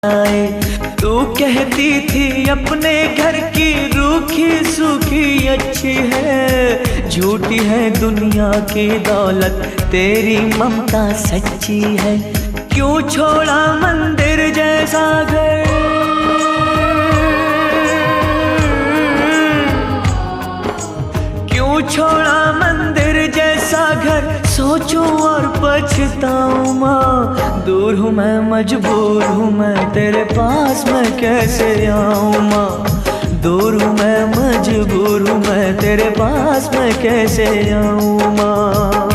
आए। तू कहती थी अपने घर की रूखी सूखी अच्छी है, झूठी है दुनिया की दौलत तेरी ममता सच्ची है। क्यों छोड़ा मंदिर जैसा घर, क्यों छोड़ा मंदिर जैसा घर, सोचूं और पछताऊं माँ। दूर हूँ मैं, मजबूर हूँ मैं, तेरे पास मैं कैसे आऊँ माँ। दूर हूँ मैं, मजबूर हूँ मैं, तेरे पास मैं कैसे आऊँ माँ।